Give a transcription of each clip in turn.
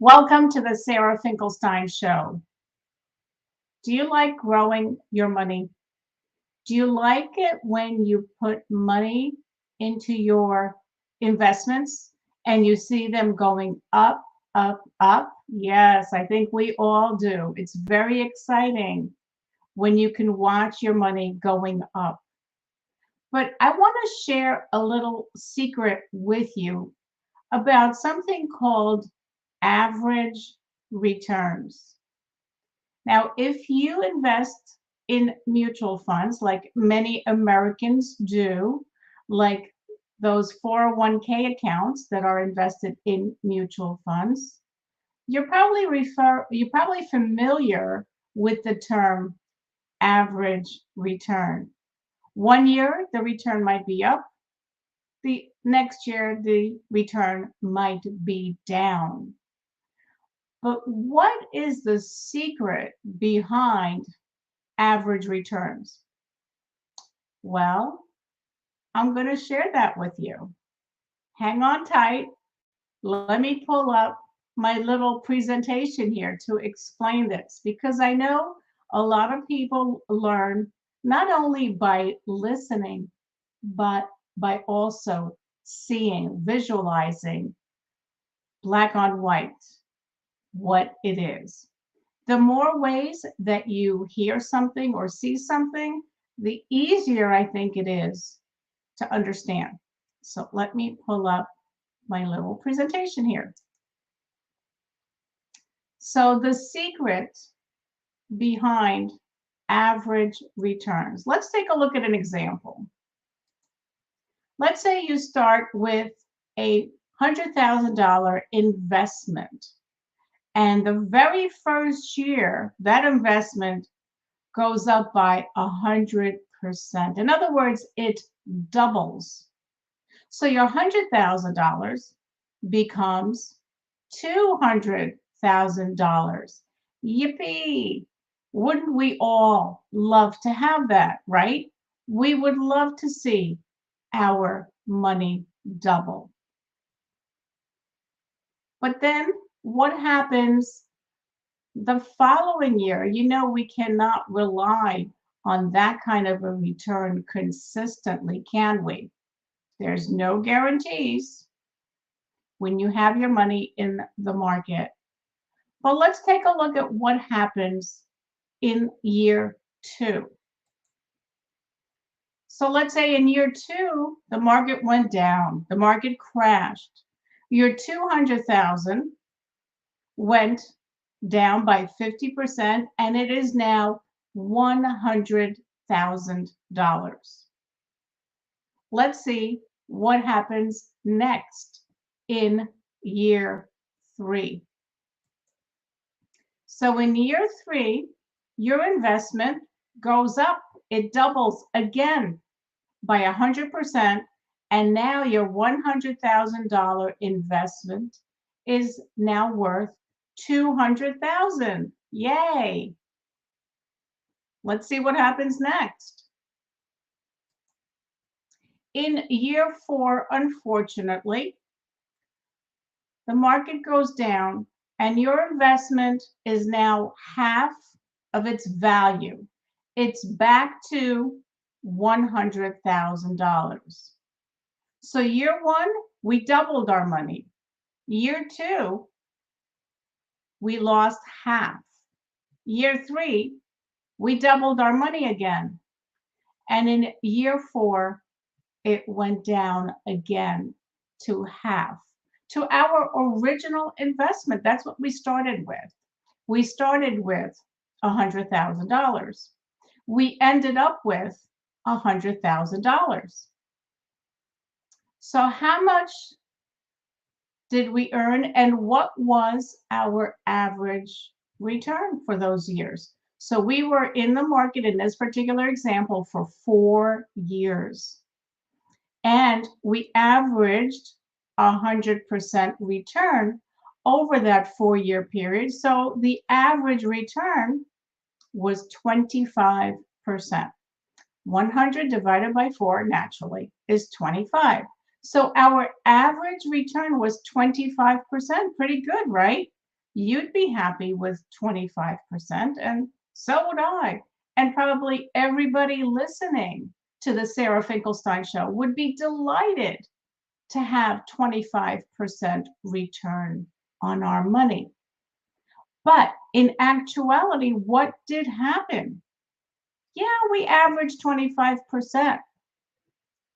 Welcome to the Sarah Finkelstein Show. Do you like growing your money? Do you like it when you put money into your investments and you see them going up, up, up? Yes, I think we all do. It's very exciting when you can watch your money going up. But I want to share a little secret with you about something called average returns. Now, if you invest in mutual funds, like many Americans do, like those 401k accounts that are invested in mutual funds, you're probably familiar with the term average return. One year the return might be up, the next year the return might be down. But what is the secret behind average returns? Well, I'm going to share that with you. Hang on tight. Let me pull up my little presentation here to explain this because I know a lot of people learn not only by listening, but by also seeing, visualizing black on white what it is. The more ways that you hear something or see something, the easier I think it is to understand. So let me pull up my little presentation here. So the secret behind average returns. Let's take a look at an example. Let's say you start with a $100,000 investment, and the very first year that investment goes up by 100%. In other words, it doubles. So your $100,000 becomes $200,000. Yippee! Wouldn't we all love to have that, right? We would love to see our money double. But then what happens the following year? You know, we cannot rely on that kind of a return consistently, can we? There's no guarantees when you have your money in the market. But let's take a look at what happens in year two. So let's say in year two, the market went down, the market crashed. Your 200,000 went down by 50%, and it is now $100,000. Let's see what happens next in year three. So in year three, your investment goes up. It doubles again by 100%. And now your $100,000 investment is now worth $200,000. Yay. Let's see what happens next. In year four, unfortunately, the market goes down and your investment is now half of its value. It's back to $100,000. So year one, we doubled our money. Year two, we lost half. Year three, we doubled our money again. And in year four, it went down again to half, to our original investment. That's what we started with. We started with $100,000. We ended up with $100,000. So how much did we earn, and what was our average return for those years? So we were in the market in this particular example for 4 years, and we averaged 100% return over that 4-year period. So the average return was 25%. 100 divided by 4 naturally is 25. So our average return was 25%. Pretty good, right? you'd be happy with 25%, and so would I. And probably everybody listening to the Sarah Finkelstein Show would be delighted to have 25% return on our money. But in actuality, what did happen? Yeah, we averaged 25%.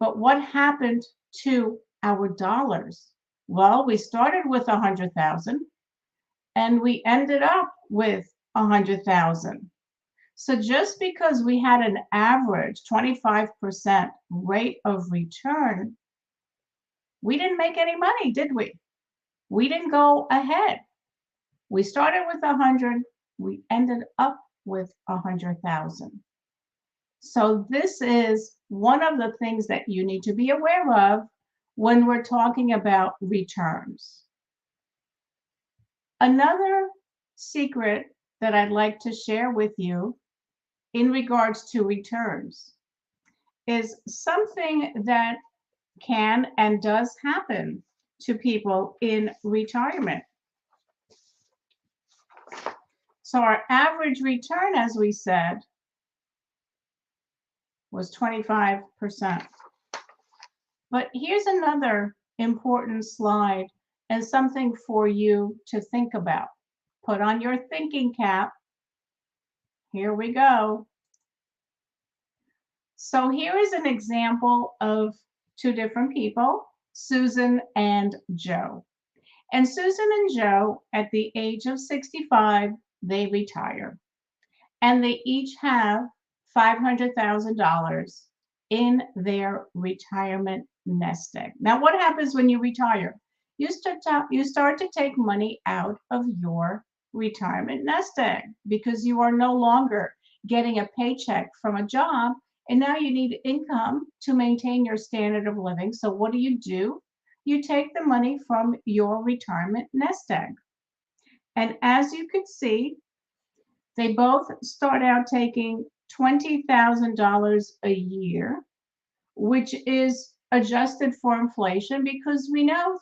But what happened to our dollars? Well, we started with 100,000 and we ended up with 100,000. So just because we had an average 25% rate of return, we didn't make any money, did we? We didn't go ahead. We started with 100, we ended up with 100,000. So this is one of the things that you need to be aware of when we're talking about returns. Another secret that I'd like to share with you in regards to returns is something that can and does happen to people in retirement. So our average return, as we said, was 25%. But here's another important slide and something for you to think about. Put on your thinking cap. Here we go. So here is an example of two different people, Susan and Joe. And Susan and Joe, at the age of 65, they retire. And they each have $500,000 in their retirement nest egg. Now, what happens when you retire? You start to take money out of your retirement nest egg because you are no longer getting a paycheck from a job, and now you need income to maintain your standard of living. So what do? You take the money from your retirement nest egg. And as you can see, they both start out taking $20,000 a year, which is adjusted for inflation because we know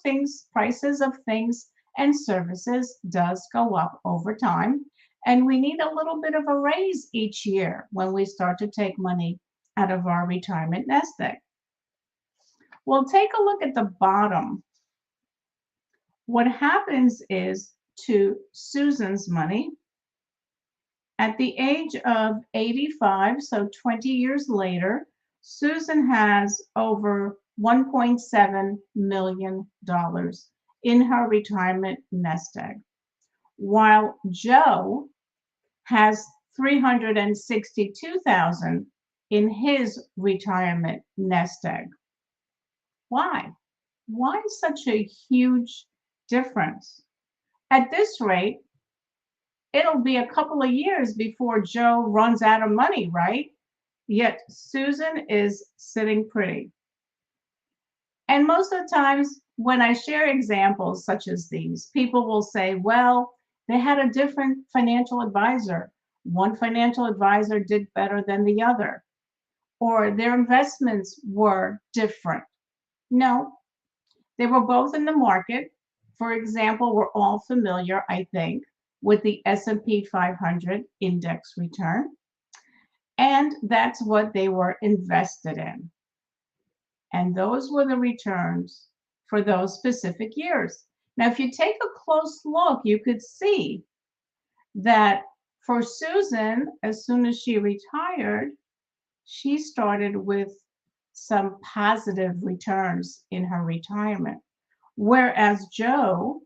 prices of things and services does go up over time. And we need a little bit of a raise each year when we start to take money out of our retirement nest egg. Well, take a look at the bottom. What happens is to Susan's money, at the age of 85, so 20 years later, Susan has over $1.7 million in her retirement nest egg, while Joe has $362,000 in his retirement nest egg. Why? Why such a huge difference? At this rate, it'll be a couple of years before Joe runs out of money, right? Yet Susan is sitting pretty. And most of the times when I share examples such as these, people will say, well, they had a different financial advisor. One financial advisor did better than the other, or their investments were different. No, they were both in the market. For example, we're all familiar, I think, with the S&P 500 index return. And that's what they were invested in. And those were the returns for those specific years. Now, if you take a close look, you could see that for Susan, as soon as she retired, she started with some positive returns in her retirement. Whereas Joe,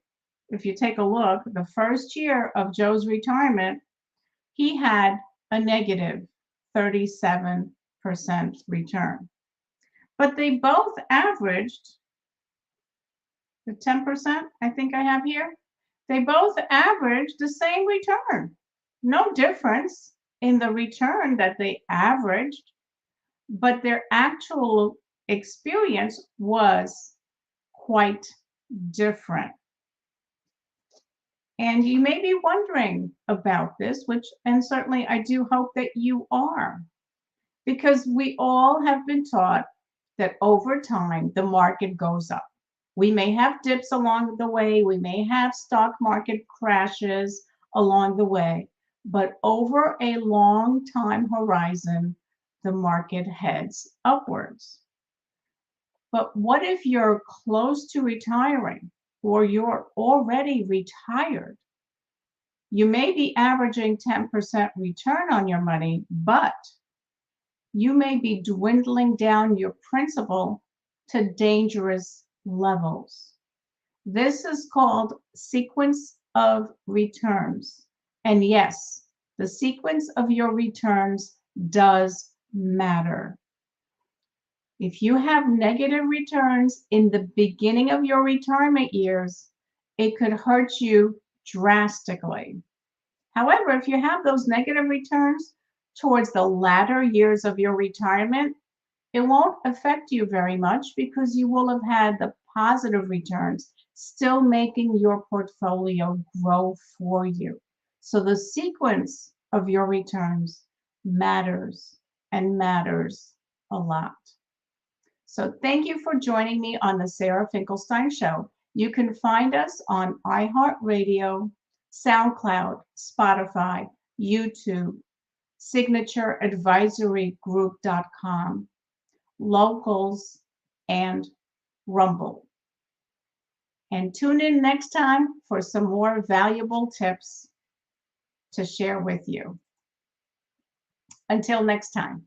if you take a look, the first year of Joe's retirement, he had a negative 37% return. But they both averaged the 10%, I think I have here. They both averaged the same return. No difference in the return that they averaged, but their actual experience was quite different. And you may be wondering about this, and certainly I do hope that you are, because we all have been taught that over time the market goes up. We may have dips along the way. We may have stock market crashes along the way, but over a long time horizon, the market heads upwards. But what if you're close to retiring or you're already retired? You may be averaging 10% return on your money, but you may be dwindling down your principal to dangerous levels. This is called sequence of returns. And yes, the sequence of your returns does matter. If you have negative returns in the beginning of your retirement years, it could hurt you drastically. However, if you have those negative returns towards the latter years of your retirement, it won't affect you very much because you will have had the positive returns still making your portfolio grow for you. So the sequence of your returns matters and matters a lot. So thank you for joining me on the Sarah Finkelstein Show. You can find us on iHeartRadio, SoundCloud, Spotify, YouTube, signatureadvisorygroup.com, Locals, and Rumble. And tune in next time for some more valuable tips to share with you. Until next time.